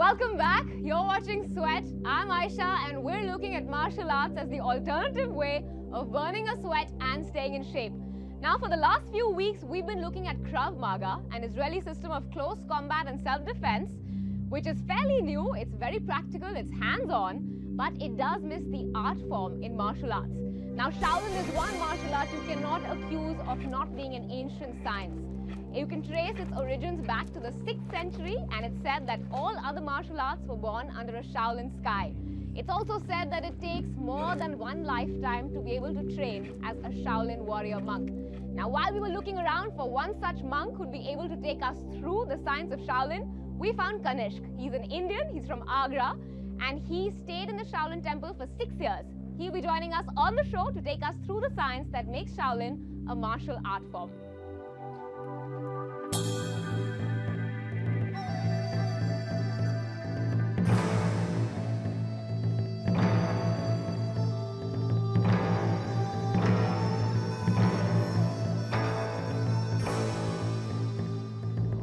Welcome back. You're watching Sweat. I'm Aisha and we're looking at martial arts as the alternative way of burning a sweat and staying in shape. Now for the last few weeks, we've been looking at Krav Maga, an Israeli system of close combat and self-defense, which is fairly new, it's very practical, it's hands-on, but it does miss the art form in martial arts. Now Shaolin is one martial art you cannot accuse of not being an ancient science. You can trace its origins back to the 6th century, and it's said that all other martial arts were born under a Shaolin sky. It's also said that it takes more than one lifetime to be able to train as a Shaolin warrior monk. Now, while we were looking around for one such monk who'd be able to take us through the science of Shaolin, we found Kanishka. He's an Indian, he's from Agra, and he stayed in the Shaolin Temple for 6 years. He'll be joining us on the show to take us through the science that makes Shaolin a martial art form.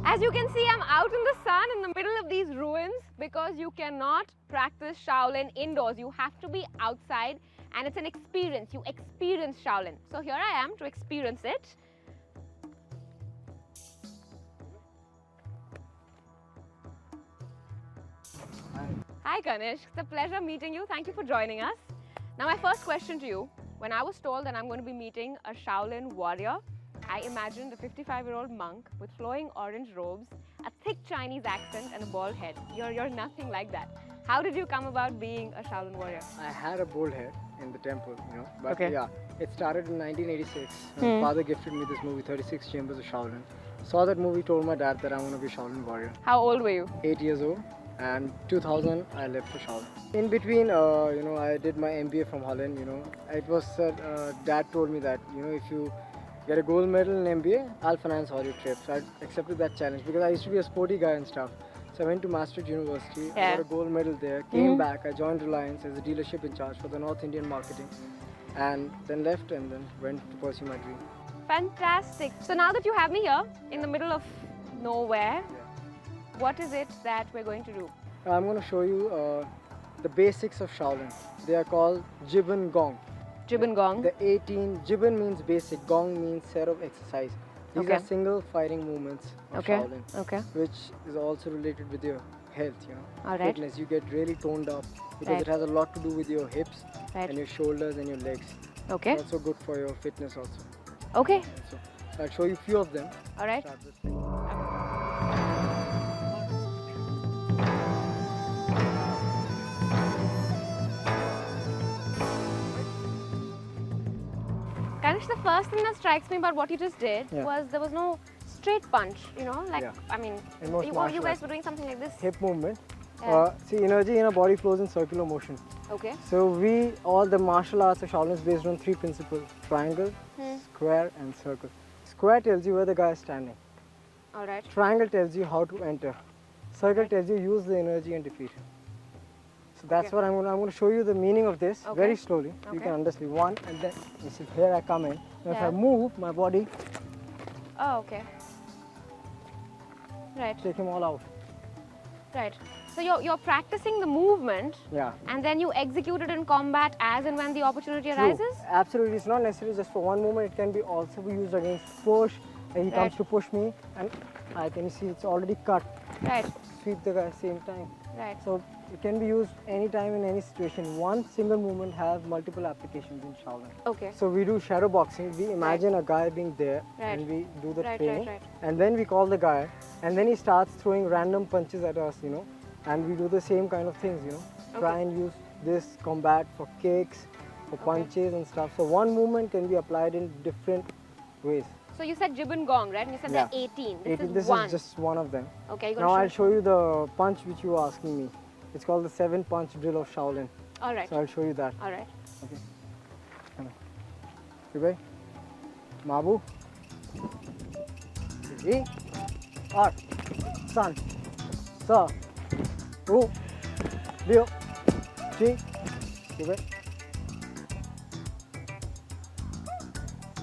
As you can see, I'm out in the sun in the middle of these ruins because you cannot practice Shaolin indoors. You have to be outside and it's an experience. You experience Shaolin. So here I am to experience it. Hi Kanishka, it's a pleasure meeting you. Thank you for joining us. Now my first question to you, when I was told that I'm going to be meeting a Shaolin warrior, I imagined a 55-year-old monk with flowing orange robes, a thick Chinese accent and a bald head. You're nothing like that. How did you come about being a Shaolin warrior? I had a bald head in the temple, but Okay. yeah, it started in 1986. My father gifted me this movie, 36 Chambers of Shaolin. Saw that movie, told my dad that I want to be a Shaolin warrior. How old were you? 8 years old, and 2000 I left for Shaolin. In between, I did my MBA from Holland. It was dad told me that if you get a gold medal in MBA, I'll finance all your trips. So I accepted that challenge because I used to be a sporty guy and stuff. So I went to Maastricht University, I got a gold medal there, came back, I joined Reliance as a dealership in charge for the North Indian marketing, and then left and then went to pursue my dream. Fantastic. So now that you have me here in the middle of nowhere, what is it that we're going to do? I'm going to show you the basics of Shaolin. They are called Jib and Gong. Jib and Gong. The 18, Jibun means basic, Gong means set of exercise. These are single fighting movements of Shaolin, which is also related with your health, fitness. You get really toned up because it has a lot to do with your hips and your shoulders and your legs. Okay. It's also good for your fitness also. Okay. So I'll show you a few of them. All right. Start with Kanish, the first thing that strikes me about what you just did was there was no straight punch, I mean, you guys were doing something like this. Hip movement. See, energy in our body flows in circular motion. Okay. So all the martial arts of Shaolin is based on 3 principles: triangle, square and circle. Square tells you where the guy is standing. All right. Triangle tells you how to enter. Circle tells you use the energy and defeat. So that's what I'm going to show you the meaning of this very slowly. You can understand one, and then you see here I come in. Now if I move my body, Right. take him all out. Right. So you're practicing the movement, and then you execute it in combat as and when the opportunity arises? Absolutely. It's not necessarily just for one movement. It can be also be used against push. He comes to push me, and I can see it's already cut. Right. Sweep the guy same time. Right. So it can be used anytime in any situation. One single movement has multiple applications in Shaolin. Okay. So we do shadow boxing. We imagine a guy being there and we do the training. And then we call the guy and then he starts throwing random punches at us, and we do the same kind of things, Try and use this combat for kicks, for punches and stuff. So one movement can be applied in different ways. So you said Jib and Gong, right? And you said there are 18. This is just one of them. Okay. Now I'll show you the punch which you were asking me. It's called the 7-punch drill of Shaolin. All right. So I'll show you that. All right. Okay. Come on. Prepare. Mabu. E. R. San. Sa. Ru. Liu. Chi. Prepare.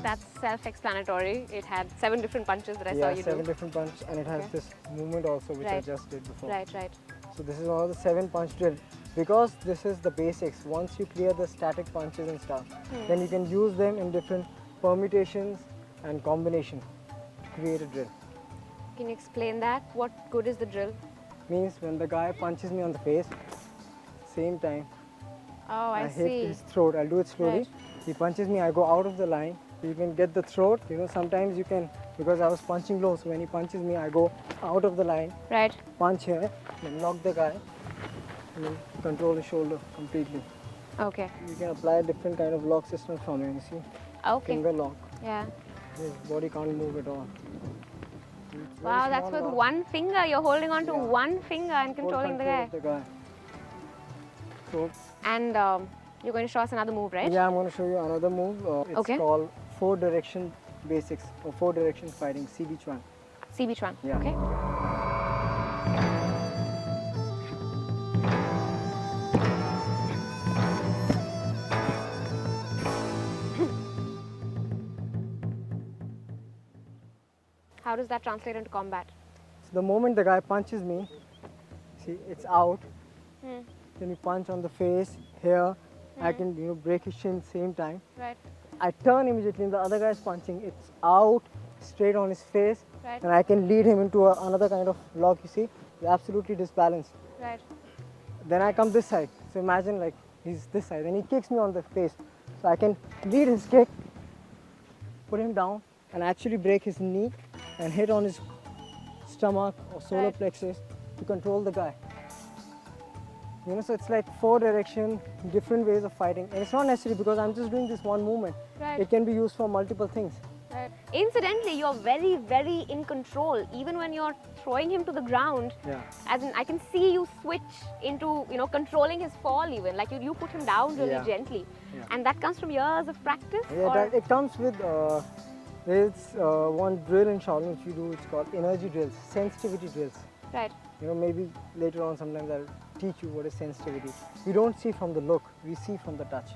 That's self-explanatory. It had 7 different punches that I saw you do. 7 different punches, and it has this movement also, which I just did before. Right. So this is one of the 7 punch drill. Because this is the basics, once you clear the static punches and stuff, then you can use them in different permutations and combination to create a drill. Can you explain that? What good is the drill? Means when the guy punches me on the face, same time Oh, I hit see. his throat. I'll do it slowly. Right. He punches me, I go out of the line. You can get the throat. You know, sometimes you can, because I was punching low, so when he punches me, I go out of the line, Right. punch here, then knock the guy, and then control his shoulder completely. Okay. You can apply different kind of lock system from here. You see, Okay. finger lock. Yeah. His body can't move at all. It's very Wow, that's small with lock. one finger. You're holding on to Yeah. one finger and Full controlling the control guy. of the guy. So, And you're going to show us another move, right? yeah, I'm going to show you another move. It's Okay. called 4-direction basics or 4-direction fighting, CB Chuan. CB Chuan. Yeah. Okay. How does that translate into combat? So the moment the guy punches me, see, it's out. Hmm. Then you punch on the face, here. I can, break his shin same time. Right. I turn immediately and the other guy's punching. It's out, straight on his face. Right. And I can lead him into another kind of lock, you see. He's absolutely disbalanced. Right. Then I come this side. So imagine like he's this side. Then he kicks me on the face. So I can lead his kick, put him down, and actually break his knee and hit on his stomach or solar Right. plexus to control the guy. So it's like 4-direction, different ways of fighting. And it's not necessary because I'm just doing this one movement. Right. It can be used for multiple things. Right. Incidentally, you're very, very in control. Even when you're throwing him to the ground, Yeah. as in I can see you switch into, controlling his fall even. Like you put him down really Yeah. gently. Yeah. And that comes from years of practice? Yeah, or? it comes with, there's one drill in Shaolin which we do, it's called energy drills, sensitivity drills. Right. Maybe later on sometimes I'll teach you what is sensitivity. We don't see from the look, we see from the touch.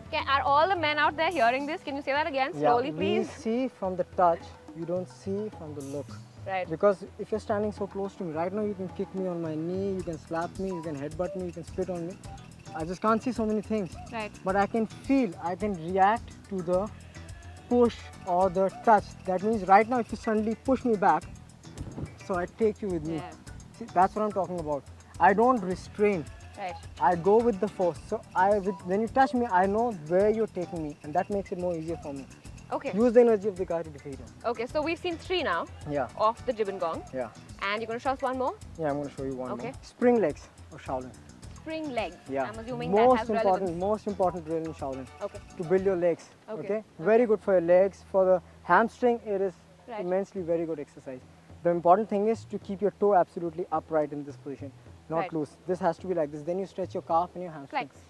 Okay, are all the men out there hearing this? Can you say that again slowly, We please? see from the touch, we don't see from the look. Right. Because if you're standing so close to me, right now you can kick me on my knee, you can slap me, you can headbutt me, you can spit on me. I just can't see so many things. Right. But I can feel, I can react to the push or the touch. That means right now if you suddenly push me back, so I take you with me. Yeah. See, that's what I'm talking about. I don't restrain. Right. I go with the force. So when you touch me, I know where you're taking me, and that makes it more easier for me. Okay. Use the energy of the guy to defeat him. Okay, so we've seen 3 now Yeah, of the Jib and Gong. yeah. And you're going to show us one more? Yeah, I'm going to show you one Okay. more. Spring legs of Shaolin. Spring legs. Yeah. I'm assuming that has relevance. Most important drill in Shaolin. Okay. To build your legs. Okay. Very good for your legs. For the hamstring, it is Right. immensely very good exercise. The important thing is to keep your toe absolutely upright in this position, not Right. loose. This has to be like this. Then you stretch your calf and your hamstring. Flex.